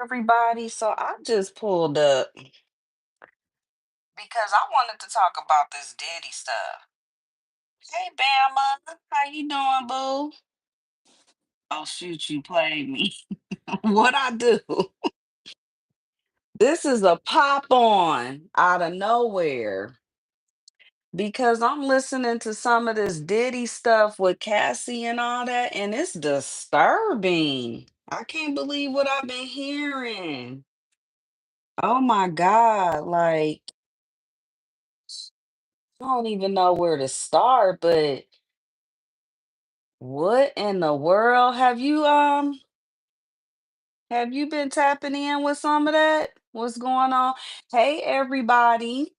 Everybody. So I just pulled up because I wanted to talk about this Diddy stuff. Hey Bama, how you doing, boo? Oh shoot, you played me. What I do? This is a pop on out of nowhere because I'm listening to some of this Diddy stuff with Cassie and all that, and it's disturbing. I can't believe what I've been hearing. Oh my God, like I don't even know where to start, but what in the world have you been tapping in with some of that? What's going on? Hey everybody.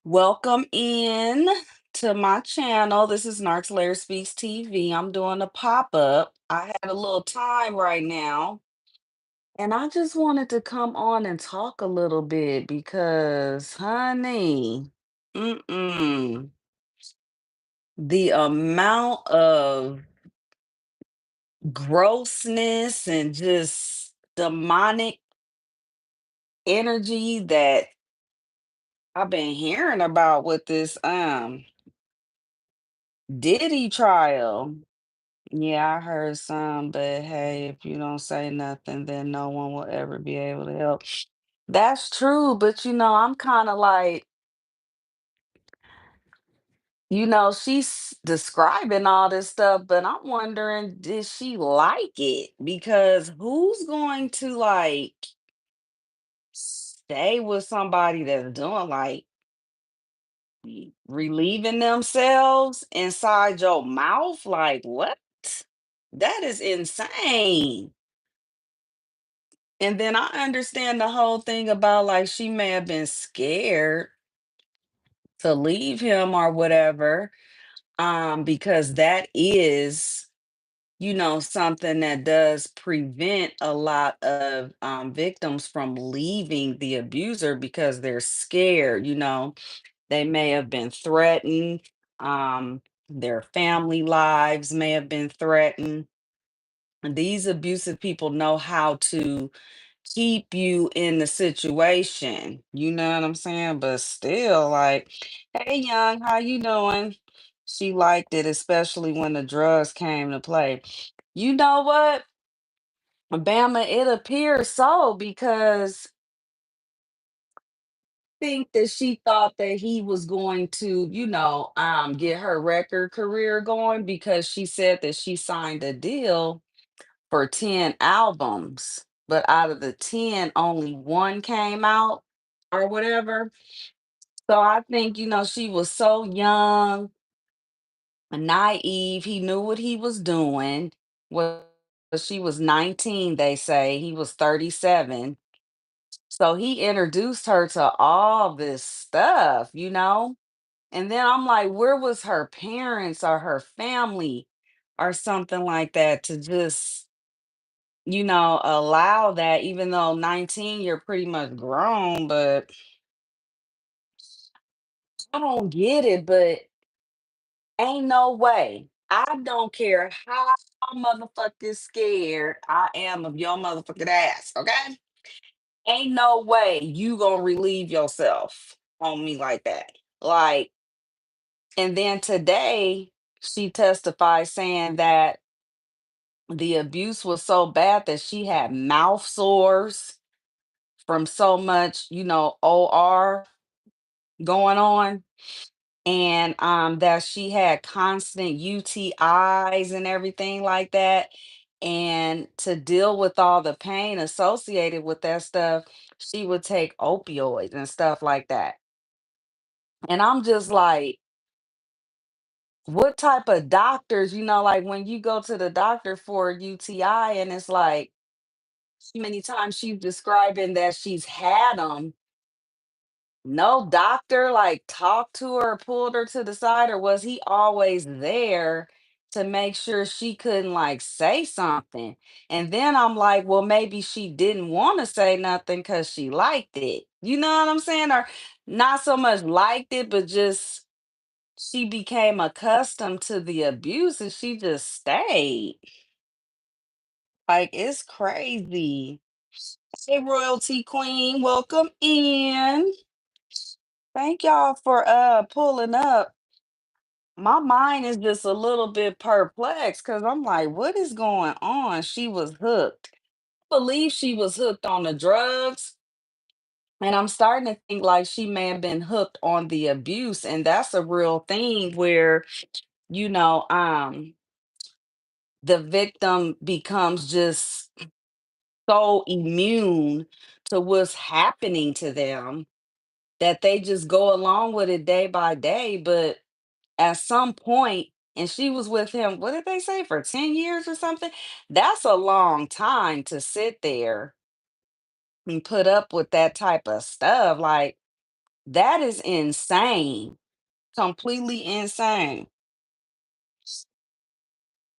Welcome in to my channel. This is Narcs Lair Speaks TV. I'm doing a pop-up. I had a little time right now, and I just wanted to come on and talk a little bit because, honey, mm-mm, the amount of grossness and just demonic energy that I've been hearing about with this Diddy trial. Yeah, I heard some, but hey, if you don't say nothing, then no one will ever be able to help. That's true, but I'm kind of like, she's describing all this stuff, but I'm wondering, did she like it? Because who's going to like stay with somebody that's doing like relieving themselves inside your mouth? Like, what? That is insane. And then I understand the whole thing about like she may have been scared to leave him or whatever, because that is, something that does prevent a lot of victims from leaving the abuser because they're scared. They may have been threatened. Their family lives may have been threatened. And these abusive people know how to keep you in the situation. You know what I'm saying? But still, like, hey, young, how you doing? She liked it, especially when the drugs came to play. You know what, Bama? It appears so because think that she thought that he was going to, get her record career going because she said that she signed a deal for 10 albums, but out of the 10, only one came out or whatever. So I think, she was so young and naive. He knew what he was doing. Well, she was 19, they say. He was 37. So he introduced her to all this stuff. And then I'm like, where was her parents or her family or something like that to just, allow that, even though 19, you're pretty much grown, but I don't get it, but ain't no way. I don't care how motherfucking scared I am of your motherfucking ass, okay? Ain't no way you gonna relieve yourself on me like that. Like, and then today she testified saying that the abuse was so bad that she had mouth sores from so much, OR going on, and that she had constant UTIs and everything like that. And to deal with all the pain associated with that stuff, she would take opioids and stuff like that. And I'm just like, what type of doctors, like when you go to the doctor for a UTI and it's like, how many times she's describing that she's had them. No doctor like talked to her, pulled her to the side, or was he always there to make sure she couldn't like say something? And then I'm like, well, maybe she didn't want to say nothing because she liked it. You know what I'm saying? Or not so much liked it, but just she became accustomed to the abuse and she just stayed. Like, it's crazy. Hey, royalty queen, welcome in. Thank y'all for pulling up. My mind is just a little bit perplexed because I'm like, what is going on? She was hooked. I believe she was hooked on the drugs. And I'm starting to think like she may have been hooked on the abuse. And that's a real thing where, you know, the victim becomes just so immune to what's happening to them that they just go along with it day by day. But at some point, and she was with him, what did they say, for 10 years or something? That's a long time to sit there and put up with that type of stuff. Like, that is insane. Completely insane.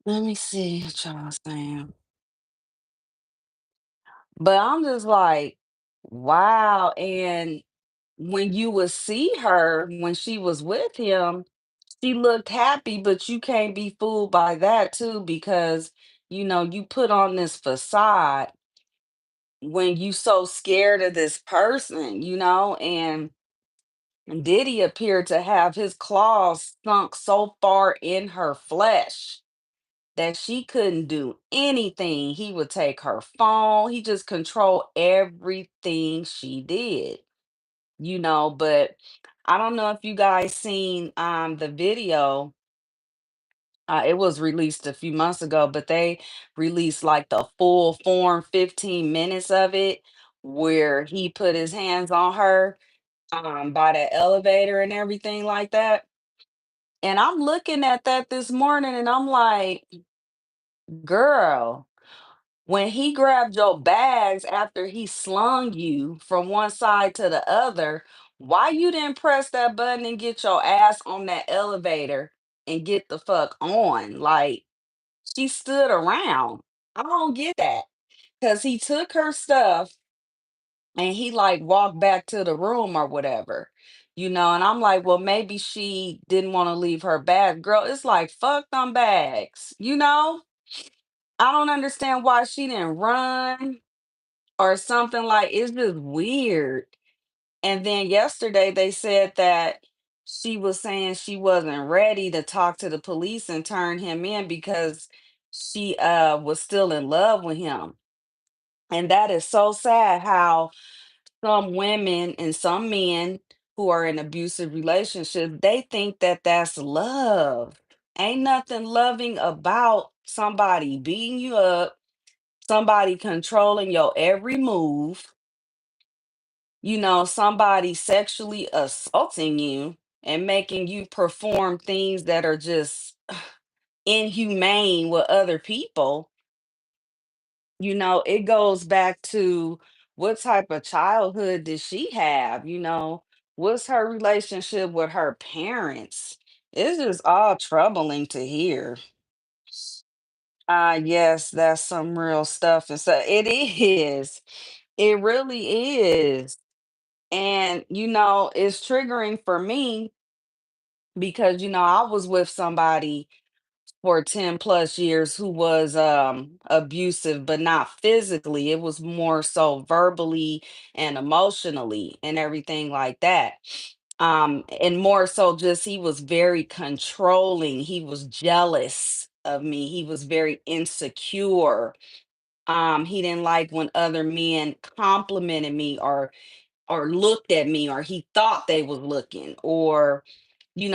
Let me see what y'all saying. But I'm just like, wow. And when you would see her when she was with him, she looked happy, but you can't be fooled by that too, because you put on this facade when you so scared of this person, and Diddy appeared to have his claws sunk so far in her flesh that she couldn't do anything. He would take her phone, he just controlled everything she did, but I don't know if you guys seen the video. It was released a few months ago, but they released like the full form 15 minutes of it where he put his hands on her by the elevator and everything like that. And I'm looking at that this morning and I'm like, girl, when he grabbed your bags after he slung you from one side to the other, why you didn't press that button and get your ass on that elevator and get the fuck on? Like, she stood around. I don't get that. Cause he took her stuff and he like walked back to the room or whatever. And I'm like, well, maybe she didn't want to leave her bag. Girl, it's like fuck them bags. I don't understand why she didn't run or something. Like, it's just weird. And then yesterday they said that she was saying she wasn't ready to talk to the police and turn him in because she was still in love with him. And that is so sad how some women and some men who are in abusive relationships, they think that that's love. Ain't nothing loving about somebody beating you up, somebody controlling your every move, somebody sexually assaulting you and making you perform things that are just inhumane with other people. It goes back to what type of childhood did she have? What's her relationship with her parents? It's just all troubling to hear. Yes, that's some real stuff. And so it is. It really is. And it's triggering for me because I was with somebody for 10 plus years who was abusive, but not physically. It was more so verbally and emotionally and everything like that. And more so just he was very controlling. He was jealous of me. He was very insecure. He didn't like when other men complimented me or looked at me, or he thought they was looking, or he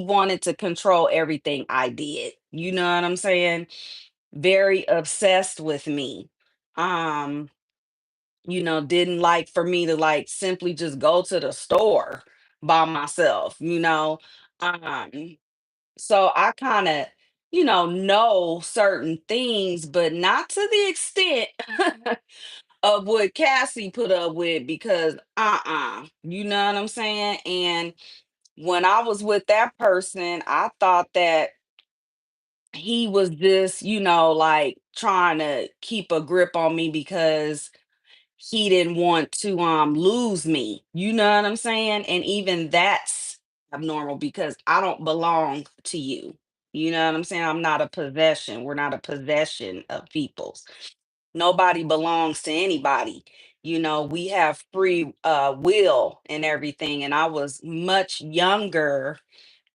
wanted to control everything I did. You know what I'm saying? Very obsessed with me. Um, didn't like for me to like simply just go to the store by myself. Um, so I kind of, know certain things, but not to the extent of what Cassie put up with because you know what I'm saying? And when I was with that person, I thought that he was just, like trying to keep a grip on me because he didn't want to lose me. You know what I'm saying? And even that's abnormal because I don't belong to you. You know what I'm saying? I'm not a possession. We're not a possession of people's. Nobody belongs to anybody. You know, we have free will and everything. And I was much younger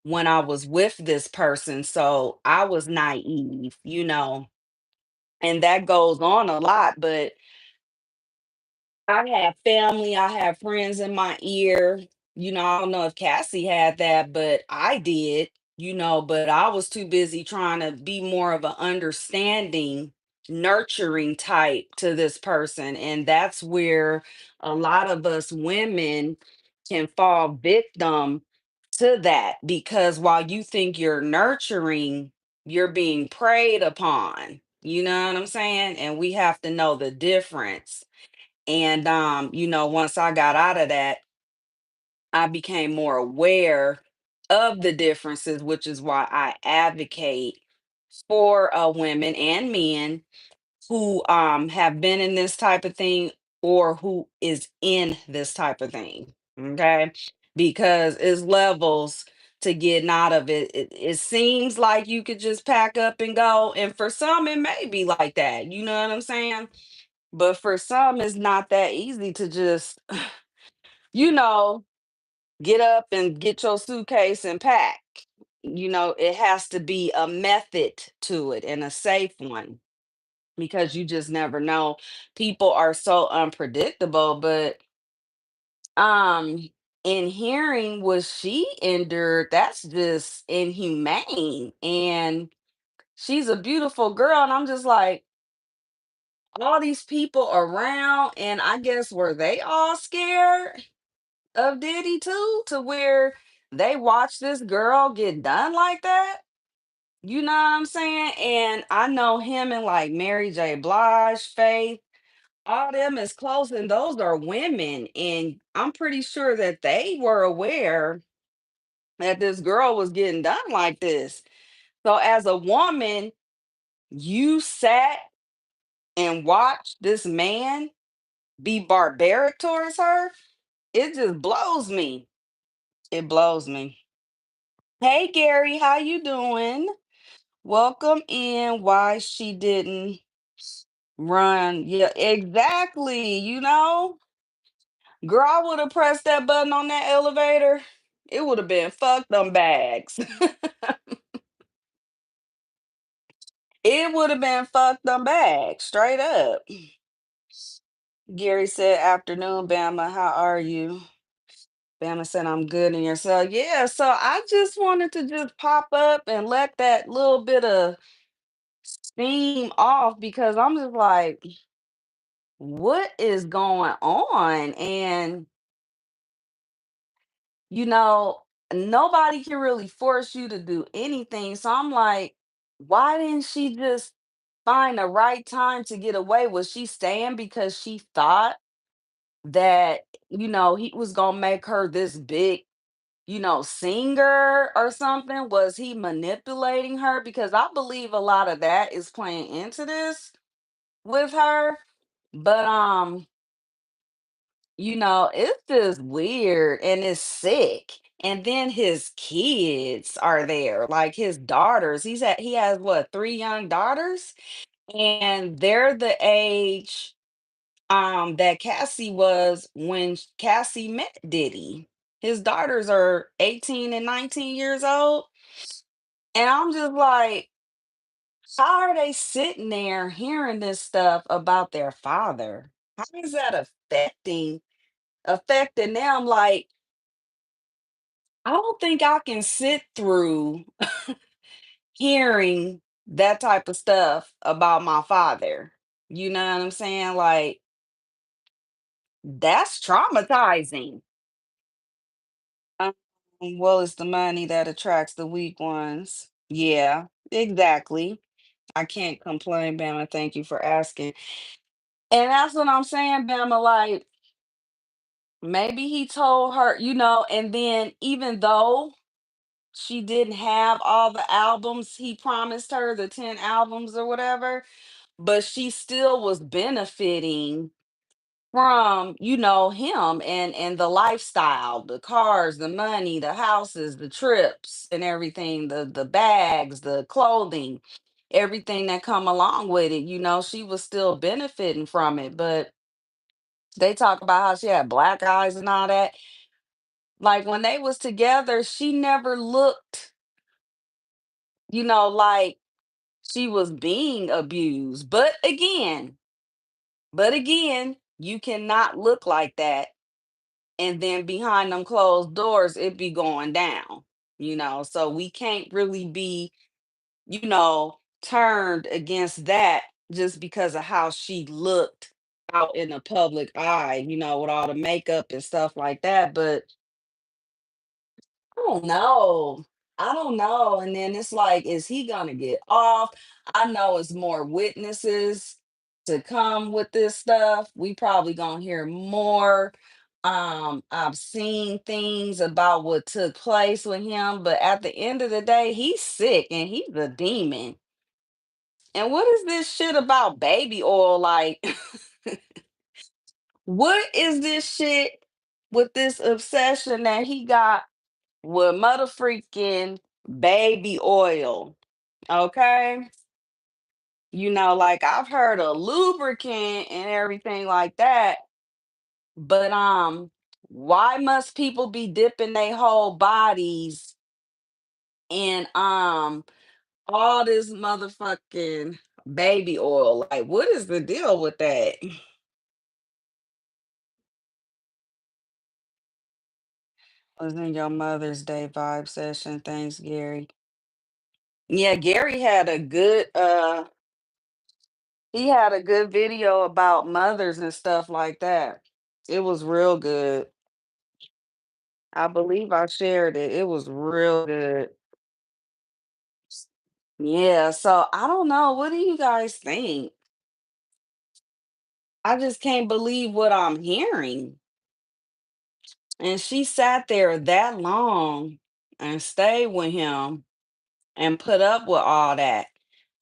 when I was with this person. So I was naive, and that goes on a lot. But I have family, I have friends in my ear. I don't know if Cassie had that, but I did, but I was too busy trying to be more of an understanding, nurturing type to this person. And that's where a lot of us women can fall victim to that, because while you think you're nurturing, you're being preyed upon. You know what I'm saying? And we have to know the difference. And once I got out of that, I became more aware of the differences, which is why I advocate for women and men who have been in this type of thing, or who is in this type of thing. Okay. Because it's levels to getting out of it. It seems like you could just pack up and go. And for some, it may be like that. You know what I'm saying? But for some, it's not that easy to just, you know, get up and get your suitcase and pack. It has to be a method to it, and a safe one, because you just never know. People are so unpredictable. But um in hearing what she endured, that's just inhumane. And she's a beautiful girl, and I'm just like, all these people around, and I guess were they all scared of Diddy too, to where they watched this girl get done like that? You know what I'm saying? And I know him and like Mary J. Blige, Faith, all them is close, and those are women. And I'm pretty sure that they were aware that this girl was getting done like this. So as a woman, you sat and watched this man be barbaric towards her. It just blows me. It blows me. Hey Gary, how you doing? Welcome in. Why she didn't run? Yeah, exactly. Girl, I would have pressed that button on that elevator. It would have been fuck them bags. It would have been fuck them bags, straight up. Gary said, "Afternoon, Bama. How are you?" Bama said, "I'm good, and yourself." Yeah, so I just wanted to just pop up and let that little bit of steam off, because I'm just like, what is going on? And, you know, nobody can really force you to do anything. So I'm like, why didn't she just find the right time to get away? Was she staying because she thought that, he was going to make her this big, singer or something? Was he manipulating her? Because I believe a lot of that is playing into this with her. But it's just weird, and it's sick. And then his kids are there, like his daughters. He has what, three young daughters? And they're the age that Cassie was when Cassie met Diddy. His daughters are 18 and 19 years old. And I'm just like, how are they sitting there hearing this stuff about their father? How is that affecting them? Like, I don't think I can sit through hearing that type of stuff about my father. You know what I'm saying? Like, that's traumatizing. Um, well, it's the money that attracts the weak ones. Yeah, exactly. I can't complain, Bama. Thank you for asking. And that's what I'm saying, Bama. Like, maybe he told her, and then even though she didn't have all the albums he promised her, the 10 albums or whatever, but she still was benefiting from, him and the lifestyle, the cars, the money, the houses, the trips and everything, the bags, the clothing, everything that come along with it. She was still benefiting from it, but they talk about how she had black eyes and all that. Like when they was together, she never looked, like she was being abused. But again, you cannot look like that and then behind them closed doors it be going down. So we can't really be, turned against that just because of how she looked out in the public eye, with all the makeup and stuff like that. But I don't know. I don't know. And then it's like, is he gonna get off? I know it's more witnesses to come with this stuff. We probably gonna hear more. I've seen things about what took place with him, but at the end of the day, he's sick and he's a demon. And what is this shit about baby oil? Like, what is this shit with this obsession that he got with mother freaking baby oil? Okay. Like I've heard of lubricant and everything like that, but why must people be dipping their whole bodies in all this motherfucking baby oil? Like, what is the deal with that? Was in your Mother's Day vibe session. Thanks, Gary. Yeah, Gary had a good he had a good video about mothers and stuff like that. It was real good. I believe I shared it. It was real good. Yeah, so I don't know. What do you guys think? I just can't believe what I'm hearing. And she sat there that long and stayed with him and put up with all that,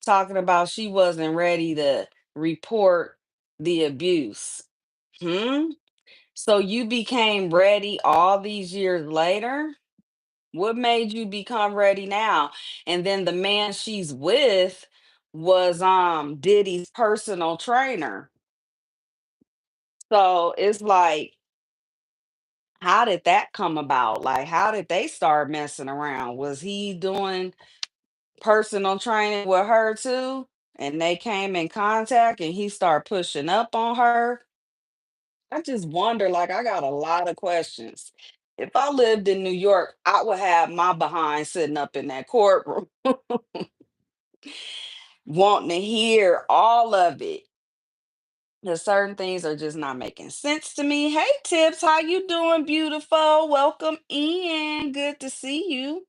talking about she wasn't ready to report the abuse. Hmm? So you became ready all these years later? What made you become ready now? And then the man she's with was Diddy's personal trainer. So it's like, how did that come about? Like, how did they start messing around? Was he doing personal training with her too? And they came in contact and he started pushing up on her. I just wonder, like, I got a lot of questions. If I lived in New York, I would have my behind sitting up in that courtroom wanting to hear all of it. Because certain things are just not making sense to me. Hey Tips, how you doing, beautiful? Welcome in. Good to see you.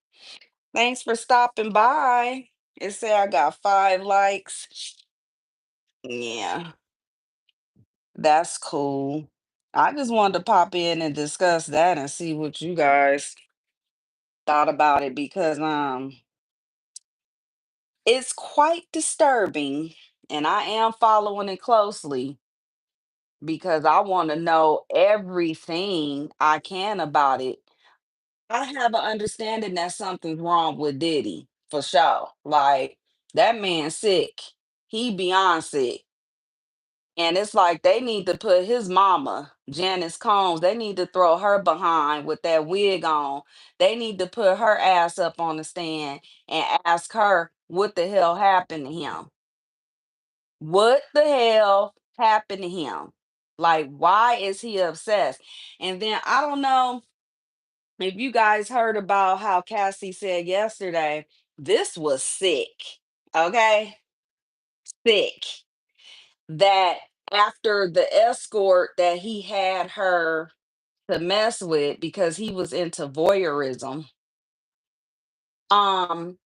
Thanks for stopping by. It said I got 5 likes. Yeah, that's cool. I just wanted to pop in and discuss that and see what you guys thought about it because it's quite disturbing and I am following it closely because I want to know everything I can about it. I have an understanding that something's wrong with Diddy for sure. Like that man sick. He beyond sick. And it's like they need to put his mama, Janice Combs, they need to throw her behind with that wig on. They need to put her ass up on the stand and ask her what the hell happened to him. What the hell happened to him? Like, why is he obsessed? And then I don't know if you guys heard about how Cassie said yesterday, this was sick. Okay? Sick. That after the escort that he had her to mess with because he was into voyeurism, um,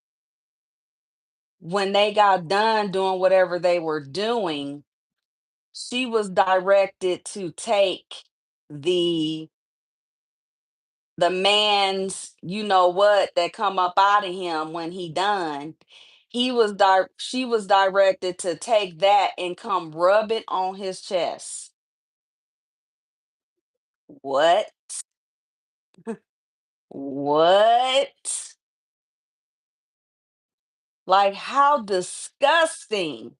when they got done doing whatever they were doing, she was directed to take the the man's you know what that come up out of him when he done. She was directed to take that and come rub it on his chest. What? What? Like, how disgusting.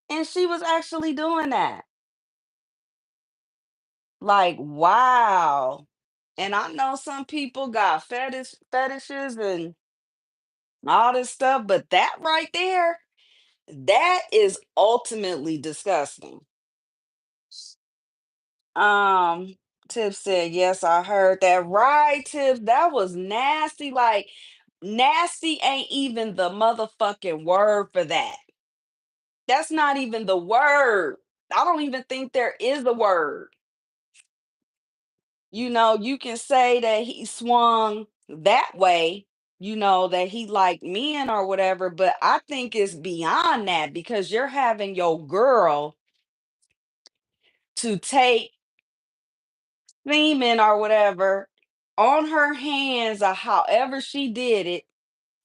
And she was actually doing that. Like, wow. And I know some people got fetishes and all this stuff, but that right there, that is ultimately disgusting. Um, Tiff said, yes, I heard that. Right, Tiff. That was nasty. Like, nasty ain't even the motherfucking word for that. That's not even the word. I don't even think there is a word. You can say that he swung that way, that he liked men or whatever, but I think it's beyond that because you're having your girl to take semen or whatever on her hands or however she did it,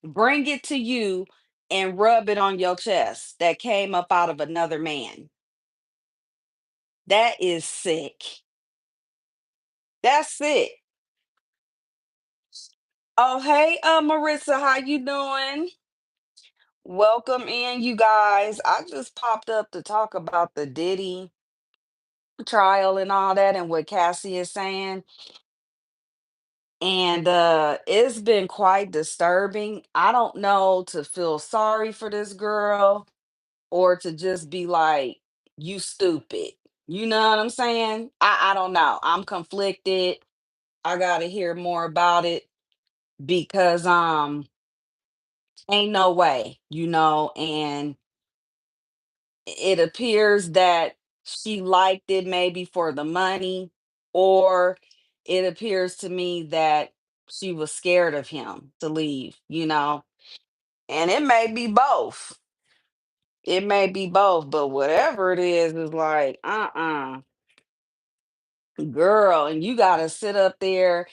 bring it to you and rub it on your chest that came up out of another man. That is sick. That's sick. Oh, hey, Marissa, how you doing? Welcome in, you guys. I just popped up to talk about the Diddy trial and all that and what Cassie is saying. And it's been quite disturbing. I don't know to feel sorry for this girl or to just be like, you stupid. You know what I'm saying? I don't know. I'm conflicted. I gotta hear more about it because ain't no way, and it appears that she liked it maybe for the money, or it appears to me that she was scared of him to leave. And it may be both. It may be both, but whatever it is like, girl, and you got to sit up there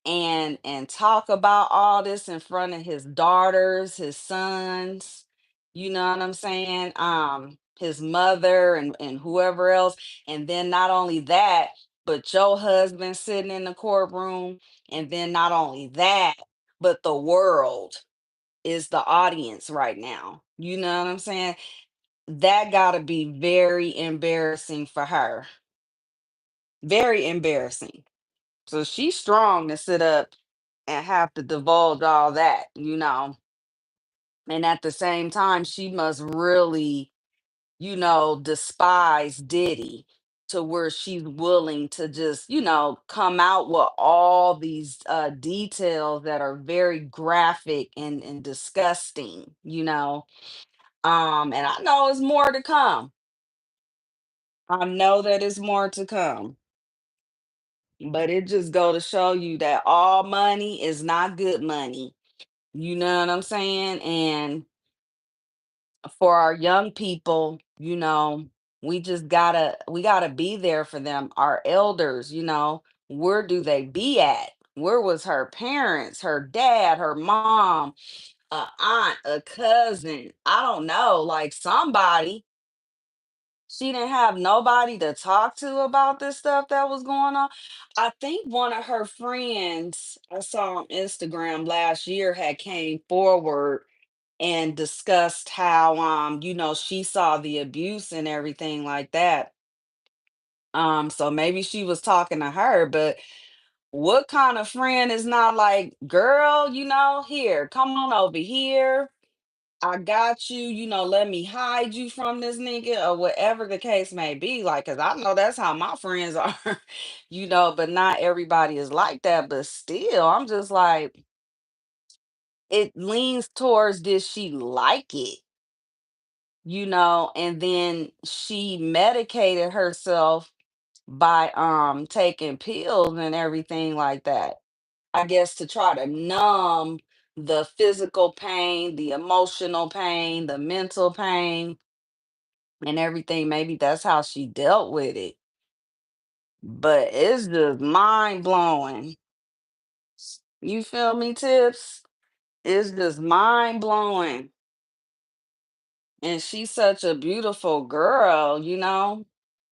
and talk about all this in front of his daughters, his sons, you know what I'm saying? His mother and whoever else. And then not only that, but your husband sitting in the courtroom. And then not only that, but the world is the audience right now. You know what I'm saying? That got to be very embarrassing for her. Very embarrassing. So she's strong to sit up and have to divulge all that. And at the same time, she must really, despise Diddy to where she's willing to just, come out with all these details that are very graphic and disgusting. And I know it's more to come. I know that it's more to come. But it just go to show you that all money is not good money. You know what I'm saying? And for our young people, we gotta be there for them. Our elders, where do they be at? Where was her parents, her dad, her mom, a aunt, a cousin? I don't know, like somebody. She didn't have nobody to talk to about this stuff that was going on. I think one of her friends I saw on Instagram last year had came forward and discussed how she saw the abuse and everything like that. So maybe she was talking to her, but what kind of friend is not like, girl, here, come on over here. I got you, let me hide you from this nigga or whatever the case may be. Like, cause I know that's how my friends are, but not everybody is like that. But still, I'm just like, it leans towards did she like it, and then she medicated herself by taking pills and everything like that. I guess to try to numb the physical pain, the emotional pain, the mental pain and everything. Maybe that's how she dealt with it. But it's just mind blowing. You feel me, Tips? It's just mind blowing. And she's such a beautiful girl,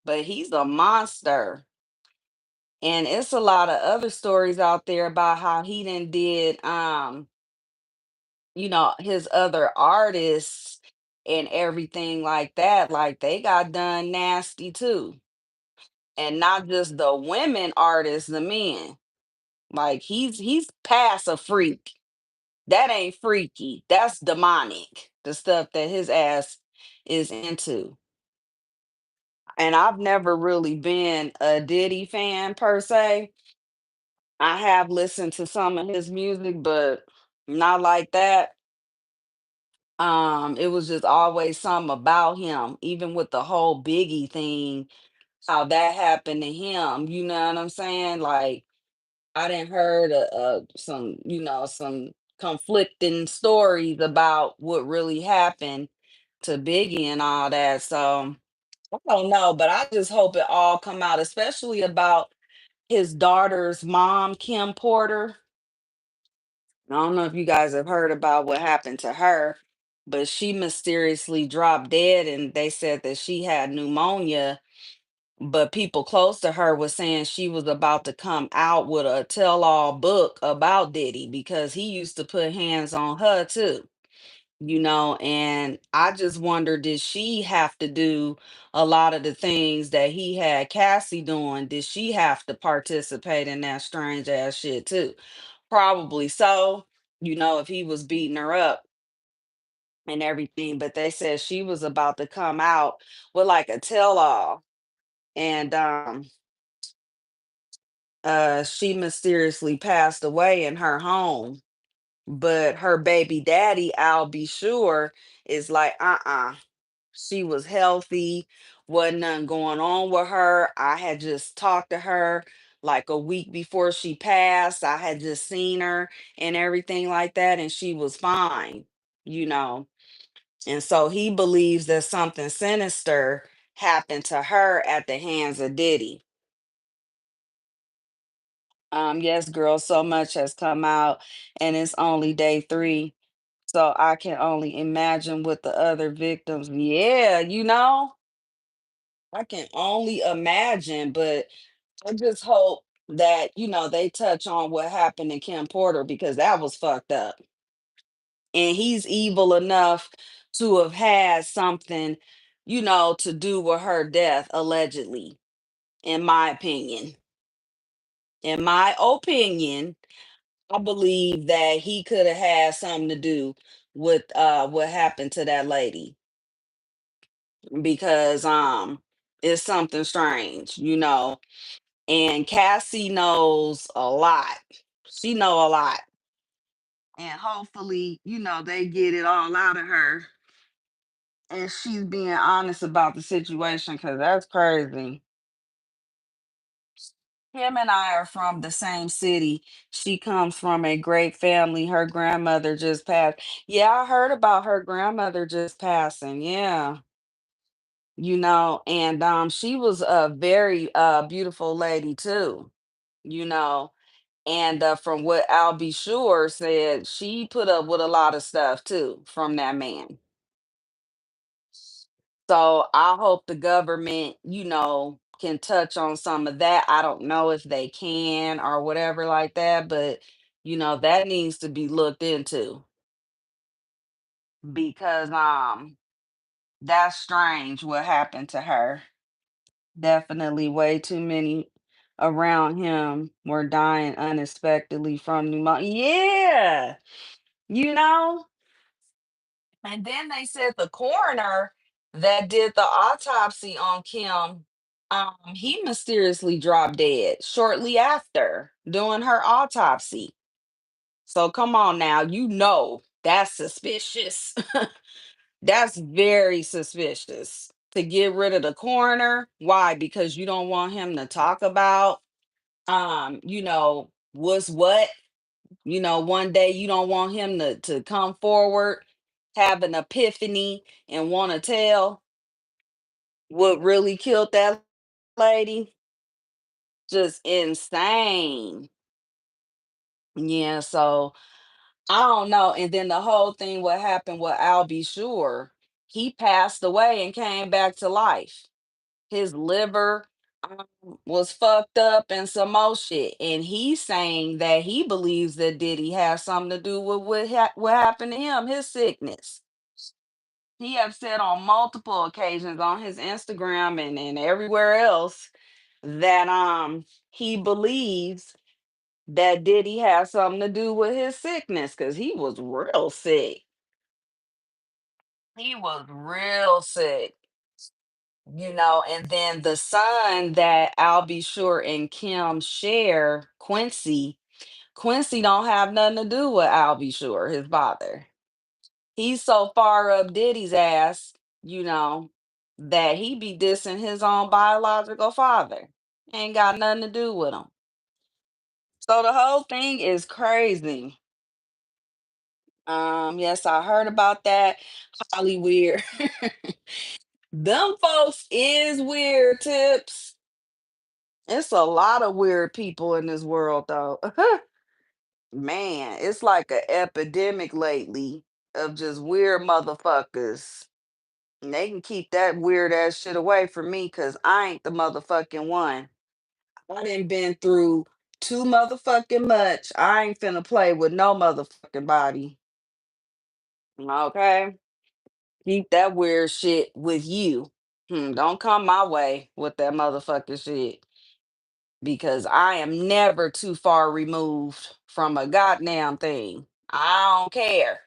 but he's a monster. And it's a lot of other stories out there about how he done did his other artists and everything like that. Like they got done nasty too. And not just the women artists, the men. Like he's past a freak. That ain't freaky. That's demonic. The stuff that his ass is into. And I've never really been a Diddy fan per se. I have listened to some of his music, but not like that. It was just always something about him, even with the whole Biggie thing, how that happened to him. You know what I'm saying? Like I didn't heard some, some conflicting stories about what really happened to Biggie and all that. So I don't know, but I just hope it all come out, especially about his daughter's mom, Kim Porter. I don't know if you guys have heard about what happened to her, but she mysteriously dropped dead, and they said that she had pneumonia. But people close to her was saying she was about to come out with a tell-all book about Diddy because he used to put hands on her too. And I just wonder, did she have to do a lot of the things that he had Cassie doing? Did she have to participate in that strange ass shit too? Probably so, if he was beating her up and everything. But they said she was about to come out with like a tell all. And she mysteriously passed away in her home. But her baby daddy, Al B. Sure, is like, she was healthy, wasn't nothing going on with her. I had just talked to her like a week before she passed. I had just seen her and everything like that, and she was fine, you know. And so he believes that something sinister happened to her at the hands of Diddy. Yes, girl, so much has come out, and it's only day three. So I can only imagine with the other victims. Yeah, I can only imagine, but I just hope that, they touch on what happened to Kim Porter because that was fucked up. And he's evil enough to have had something, to do with her death, allegedly, in my opinion. In my opinion, I believe that he could have had something to do with what happened to that lady because it's something strange, and Cassie knows a lot. She know a lot. And hopefully, they get it all out of her. And she's being honest about the situation because that's crazy. Him and I are from the same city. She comes from a great family. Her grandmother just passed. Yeah, I heard about her grandmother just passing. Yeah. And she was a very beautiful lady too, you know. And from what Al B. Sure said, she put up with a lot of stuff too from that man. So I hope the government, can touch on some of that. I don't know if they can or whatever like that, but that needs to be looked into because that's strange what happened to her. Definitely way too many around him were dying unexpectedly from pneumonia. Yeah. You know, and then they said the coroner that did the autopsy on Kim, he mysteriously dropped dead shortly after doing her autopsy. So come on now, that's suspicious. That's very suspicious to get rid of the coroner. Why? Because you don't want him to talk about what's what. One day you don't want him to come forward, have an epiphany, and want to tell what really killed that lady. Just insane. Yeah, so I don't know. And then the whole thing, what happened with Al B. Sure, he passed away and came back to life. His liver, was fucked up and some more shit. And he's saying that he believes that Diddy has something to do with what happened to him, his sickness. He have said on multiple occasions on his Instagram and everywhere else that he believes that Diddy has something to do with his sickness because he was real sick. He was real sick. And then the son that I'll be sure and Kim share, Quincy don't have nothing to do with I'll be sure, his father. He's so far up Diddy's ass, you know, that he be dissing his own biological father. Ain't got nothing to do with him. So the whole thing is crazy. Yes, I heard about that. Highly weird. Them folks is weird tips. It's a lot of weird people in this world though. Man, it's like an epidemic lately of just weird motherfuckers. And they can keep that weird ass shit away from me because I ain't the motherfucking one. I done been through too motherfucking much. I ain't finna play with no motherfucking body. Okay? Keep that weird shit with you. Don't come my way with that motherfucking shit. Because I am never too far removed from a goddamn thing. I don't care.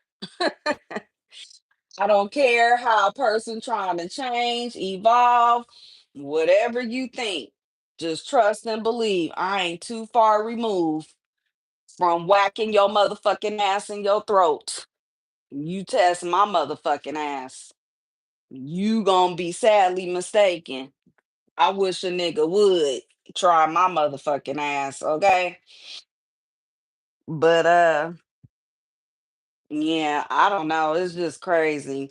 I don't care how a person trying to change, evolve, whatever you think. Just trust and believe. I ain't too far removed from whacking your motherfucking ass in your throat. You test my motherfucking ass. You gonna be sadly mistaken. I wish a nigga would try my motherfucking ass, okay? But yeah, I don't know. It's just crazy.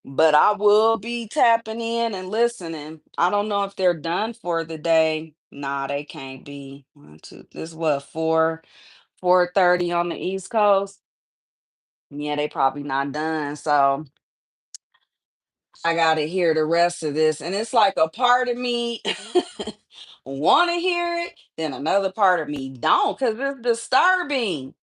But I will be tapping in and listening. I don't know if they're done for the day. Nah, they can't be. One, two. This what 4:30 on the East Coast. Yeah, they probably not done. So I gotta hear the rest of this. And it's like a part of me wanna hear it, then another part of me don't, because it's disturbing.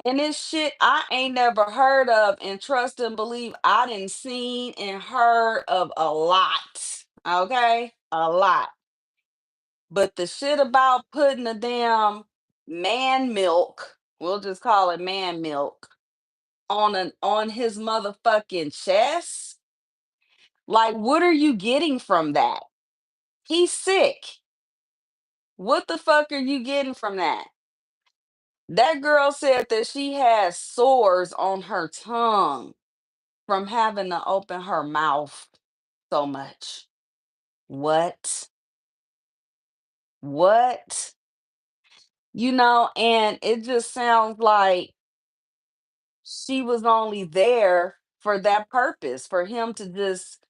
And this shit I ain't never heard of and trust and believe I didn't seen and heard of a lot. Okay? A lot. But the shit about putting the damn man milk, we'll just call it man milk, on his motherfucking chest. Like, what are you getting from that? He's sick. What the fuck are you getting from that? That girl said that she has sores on her tongue from having to open her mouth so much. What? What? And it just sounds like she was only there for that purpose, for him to just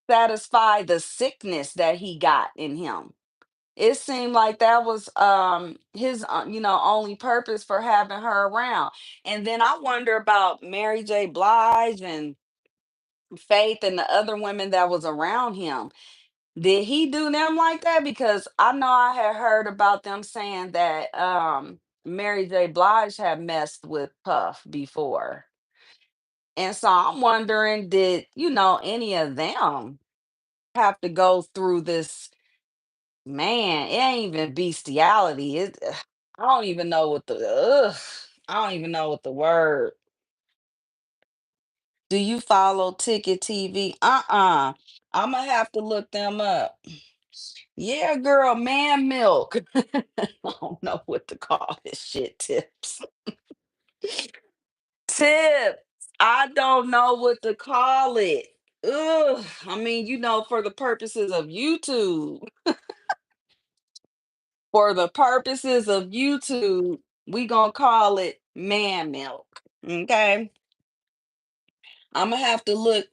satisfy the sickness that he got in him. It seemed like that was his only purpose for having her around. And then I wonder about Mary J. Blige and Faith and the other women that was around him. Did he do them like that? Because I know I had heard about them saying that Mary J. Blige had messed with Puff before. And so I'm wondering, did any of them have to go through this? Man, it ain't even bestiality. I don't even know what I don't even know what the word. Do you follow Ticket TV? I'm gonna have to look them up. Yeah, girl, man milk. I don't know what to call this shit. Tips. Tips. I don't know what to call it. Ugh. I mean, for the purposes of YouTube. For the purposes of YouTube, we gonna call it man milk. Okay. I'm gonna have to look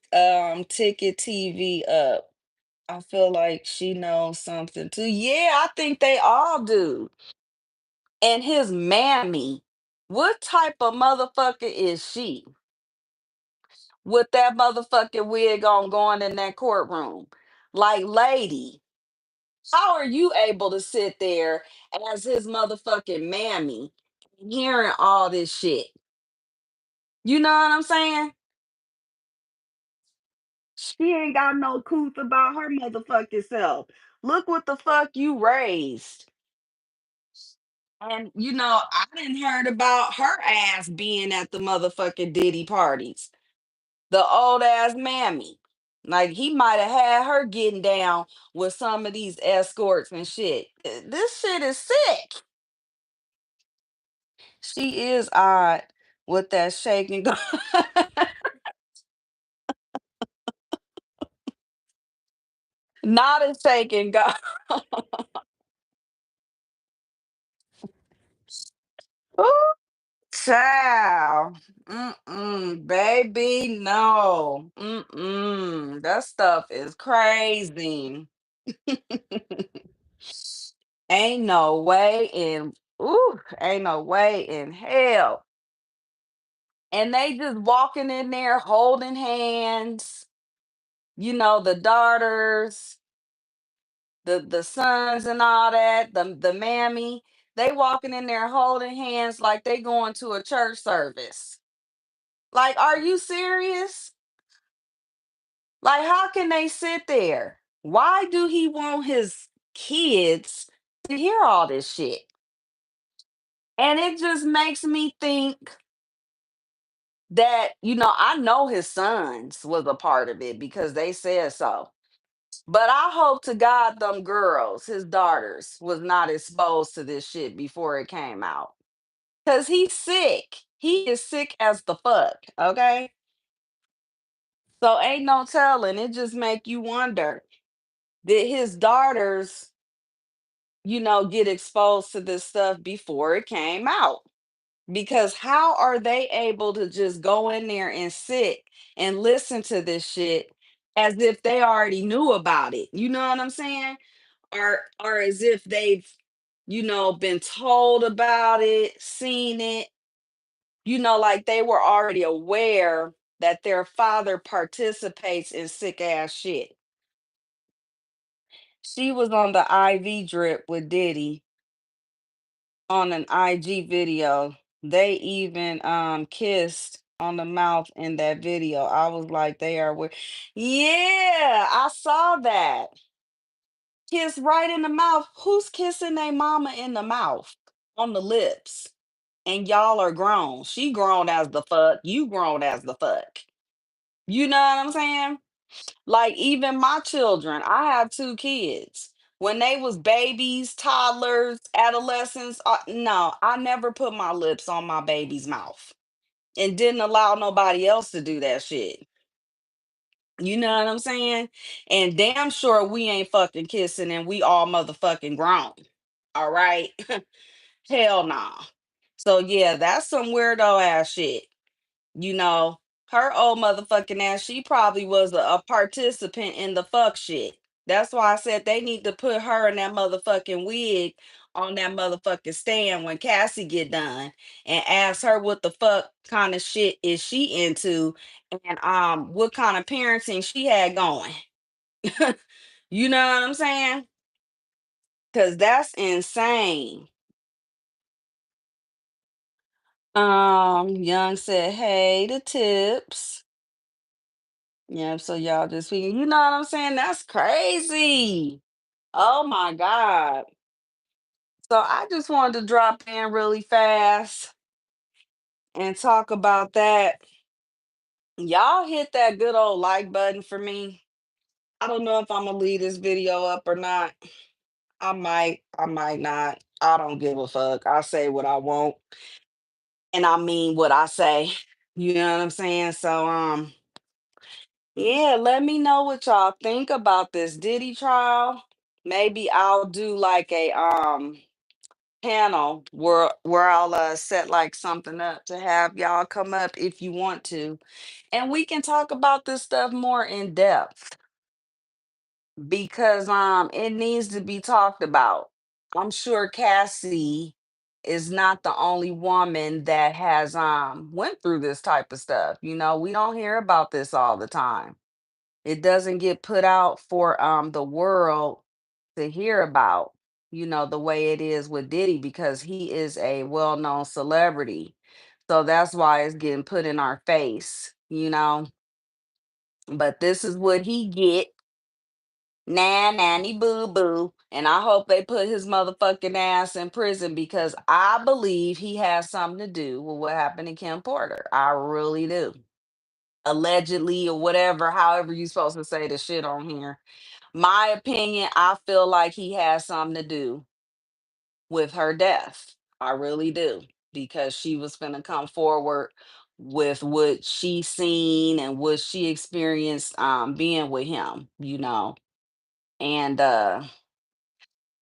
Ticket TV up. I feel like she knows something too. Yeah, I think they all do. And his mammy, what type of motherfucker is she? With that motherfucking wig on going in that courtroom. Like, lady. How are you able to sit there as his motherfucking mammy hearing all this shit? You know what I'm saying? She ain't got no couth about her motherfucking self. Look what the fuck you raised. And I didn't heard about her ass being at the motherfucking Diddy parties. The old ass mammy. Like he might have had her getting down with some of these escorts and shit. This shit is sick. She is odd with that shaking. Not a shaking go. Ooh, child. Mm-mm, baby, no. Mm-mm. That stuff is crazy. Ain't no way in ain't no way in hell. And they just walking in there holding hands, the daughters, the sons and all that, the mammy, they walking in there holding hands like they going to a church service. Like, are you serious? Like, how can they sit there? Why do he want his kids to hear all this shit? And it just makes me think that, I know his sons was a part of it because they said so. But I hope to God them girls, his daughters, was not exposed to this shit before it came out. Cause he's sick. He is sick as the fuck. Okay. So ain't no telling. It just make you wonder. Did his daughters, get exposed to this stuff before it came out? Because how are they able to just go in there and sit and listen to this shit as if they already knew about it? You know what I'm saying? Or as if they've, been told about it, seen it, like they were already aware that their father participates in sick ass shit. She was on the IV drip with Diddy on an IG video. They even kissed on the mouth in that video. I was like, they are weird. Yeah, I saw that. Kiss right in the mouth. Who's kissing their mama in the mouth? On the lips. And y'all are grown. She grown as the fuck. You grown as the fuck. You know what I'm saying? Like even my children, I have two kids. When they was babies, toddlers, adolescents, no, I never put my lips on my baby's mouth and didn't allow nobody else to do that shit. You know what I'm saying? And damn sure we ain't fucking kissing and we all motherfucking grown. All right? Hell nah. So yeah, that's some weirdo ass shit. You know, her old motherfucking ass, she probably was a participant in the fuck shit. That's why I said they need to put her in that motherfucking wig on that motherfucking stand when Cassie get done and ask her what the fuck kind of shit is she into and what kind of parenting she had going. You know what I'm saying? Cause that's insane. Young said, hey, the tips. Yeah, so y'all just you know what I'm saying? That's crazy. Oh my God. So I just wanted to drop in really fast and talk about that. Y'all hit that good old like button for me. I don't know if I'm gonna leave this video up or not. I might not. I don't give a fuck. I say what I want and I mean what I say. You know what I'm saying? So yeah, let me know what y'all think about this Diddy trial. Maybe I'll do like a panel where I'll set like something up to have y'all come up if you want to, and we can talk about this stuff more in depth because it needs to be talked about. I'm sure Cassie is not the only woman that has went through this type of stuff. We don't hear about this all the time. It doesn't get put out for the world to hear about, the way it is with Diddy because he is a well-known celebrity. So that's why it's getting put in our face. But this is what he get. Nah, nanny boo boo. And I hope they put his motherfucking ass in prison because I believe he has something to do with what happened to Kim Porter. I really do. Allegedly or whatever, however you supposed to say the shit on here. My opinion, I feel like he has something to do with her death. I really do. Because she was gonna come forward with what she seen and what she experienced being with him. And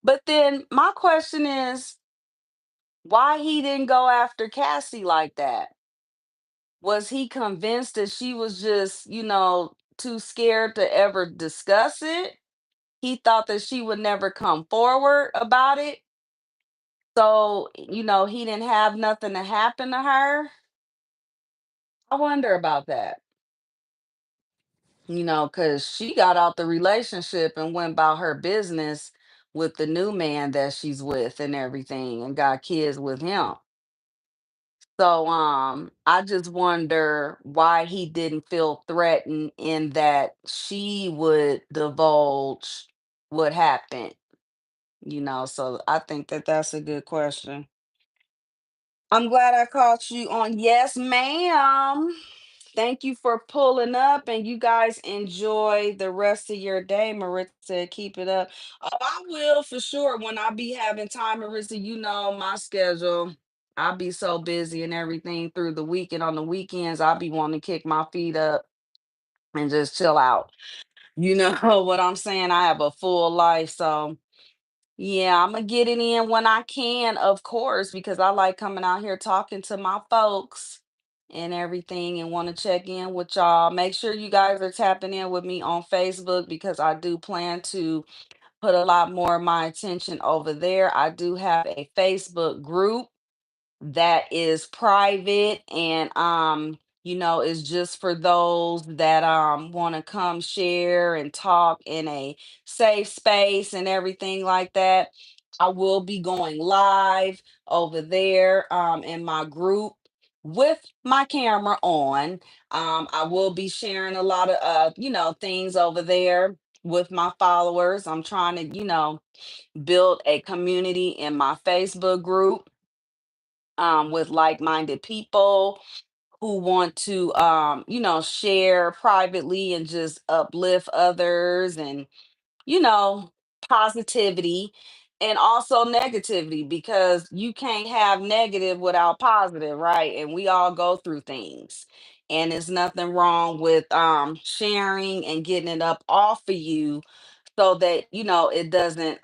but then my question is why he didn't go after Cassie like that? Was he convinced that she was just, too scared to ever discuss it? He thought that she would never come forward about it. So, he didn't have nothing to happen to her. I wonder about that, because she got out the relationship and went about her business with the new man that she's with and everything and got kids with him. So I just wonder why he didn't feel threatened in that she would divulge what happened. So I think that that's a good question. I'm glad I caught you on. Yes, ma'am. Thank you for pulling up, and you guys enjoy the rest of your day. Maritza, keep it up. Oh, I will for sure. When I be having time, Maritza, you know my schedule. I'll be so busy and everything through the week, and on the weekends, I'll be wanting to kick my feet up and just chill out. You know what I'm saying? I have a full life, so yeah, I'm gonna get it in when I can, of course, because I like coming out here talking to my folks and everything and want to check in with y'all. Make sure you guys are tapping in with me on Facebook because I do plan to put a lot more of my attention over there. I do have a Facebook group that is private and is just for those that want to come share and talk in a safe space and everything like that. I will be going live over there in my group with my camera on. I will be sharing a lot of things over there with my followers. I'm trying to build a community in my Facebook group with like-minded people who want to share privately and just uplift others and you know positivity and also negativity because you can't have negative without positive, right? And we all go through things, and there's nothing wrong with sharing and getting it up off of you so that it doesn't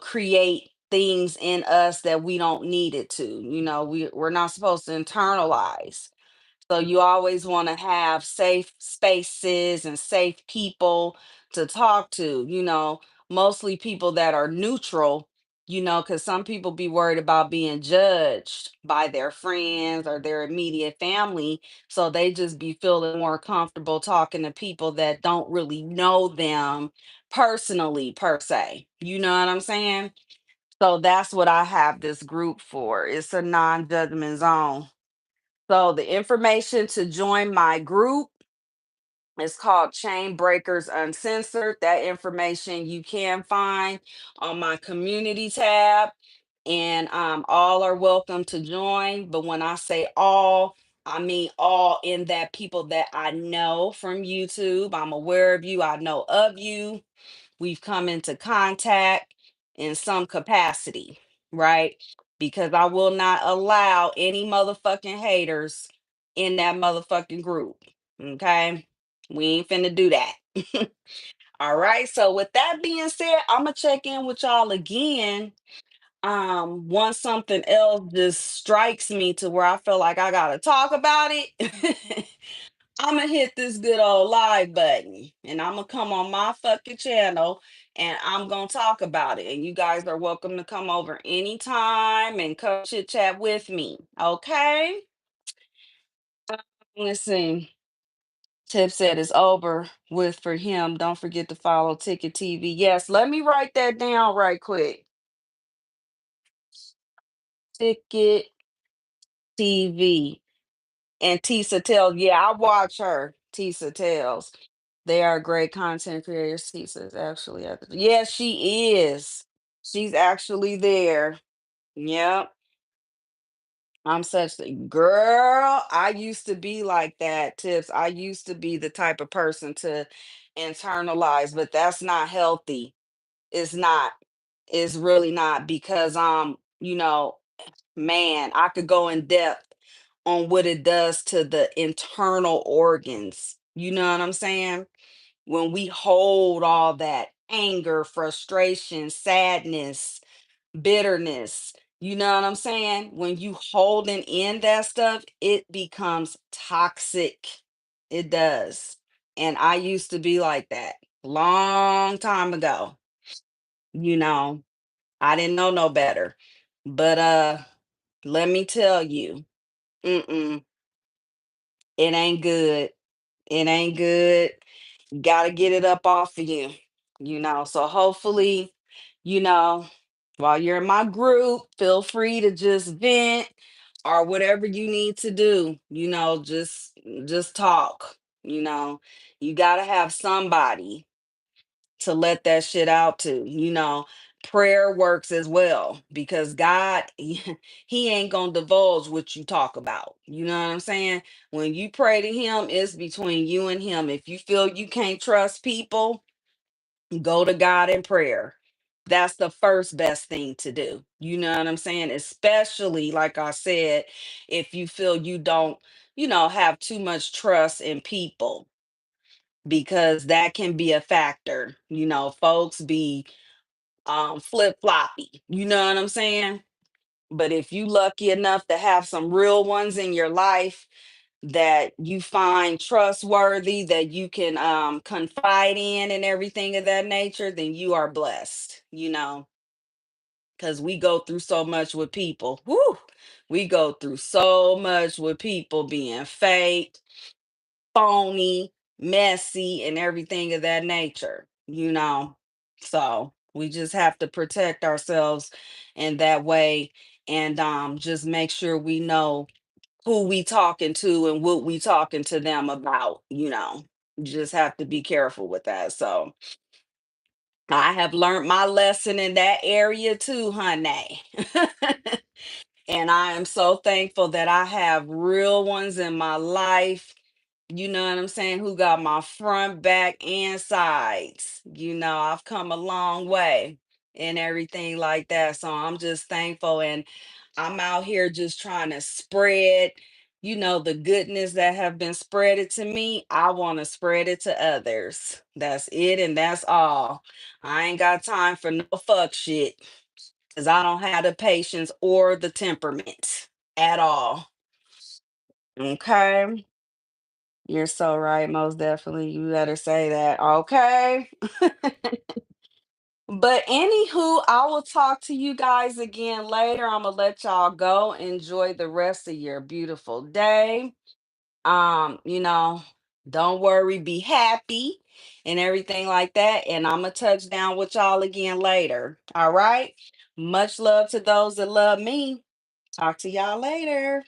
create things in us that we don't need it to. We're not supposed to internalize. So you always want to have safe spaces and safe people to talk to, mostly people that are neutral, because some people be worried about being judged by their friends or their immediate family. So they just be feeling more comfortable talking to people that don't really know them personally, per se. You know what I'm saying? So that's what I have this group for. It's a non judgment zone. So the information to join my group is called Chain Breakers Uncensored. That information you can find on my community tab, and all are welcome to join. But when I say all, I mean all in that people that I know from YouTube. I'm aware of you, I know of you, we've come into contact in some capacity, right? Because I will not allow any motherfucking haters in that motherfucking group. Okay? We ain't finna do that. All right. So with that being said, I'm gonna check in with y'all again. Once something else just strikes me to where I feel like I gotta talk about it. I'm gonna hit this good old live button and I'm gonna come on my fucking channel and I'm gonna talk about it. And you guys are welcome to come over anytime and come chit chat with me. Okay. Let's see. Tip said it's over with for him. Don't forget to follow Ticket TV. Yes, let me write that down right quick. Ticket TV. And Tisa Tells. Yeah, I watch her. Tisa Tells. They are great content creators. Tisa is actually at the, yes, she is. She's actually there. Yep. I'm such a girl. I used to be like that, Tips. I used to be the type of person to internalize, but that's not healthy. It's not. It's really not because man, I could go in depth on what it does to the internal organs. You know what I'm saying? When we hold all that anger, frustration, sadness, bitterness, you know what I'm saying? When you holding in that stuff, it becomes toxic. It does. And I used to be like that long time ago. You know, I didn't know no better. But let me tell you, mm-mm, it ain't good. It ain't good. Gotta get it up off of you, So hopefully, you know, while you're in my group, feel free to just vent or whatever you need to do, just talk, you know. You gotta have somebody to let that shit out to. Prayer works as well because God, he ain't gonna divulge what you talk about. You know what I'm saying? When you pray to him, it's between you and him. If you feel you can't trust people, go to God in prayer. That's the first best thing to do. You know what I'm saying? Especially, like I said, if you feel you don't, have too much trust in people, because that can be a factor. Folks be flip floppy. You know what I'm saying? But if you lucky enough to have some real ones in your life that you find trustworthy, that you can confide in and everything of that nature, then you are blessed, because we go through so much with people. Whoo! We go through so much with people being fake, phony, messy, and everything of that nature. So we just have to protect ourselves in that way, and just make sure we know who we talking to and what we talking to them about. Just have to be careful with that. So I have learned my lesson in that area too, honey. And I am so thankful that I have real ones in my life, you know what I'm saying, who got my front, back, and sides. I've come a long way and everything like that. So I'm just thankful. And I'm out here just trying to spread, the goodness that have been spreaded to me. I want to spread it to others. That's it and that's all. I ain't got time for no fuck shit because I don't have the patience or the temperament at all. Okay. You're so right. Most definitely. You better say that. Okay. But anywho, I will talk to you guys again later. I'm gonna let y'all go. Enjoy the rest of your beautiful day. Um, you know, don't worry, be happy and everything like that. And I'm gonna touch down with y'all again later. All right. Much love to those that love me. Talk to y'all later.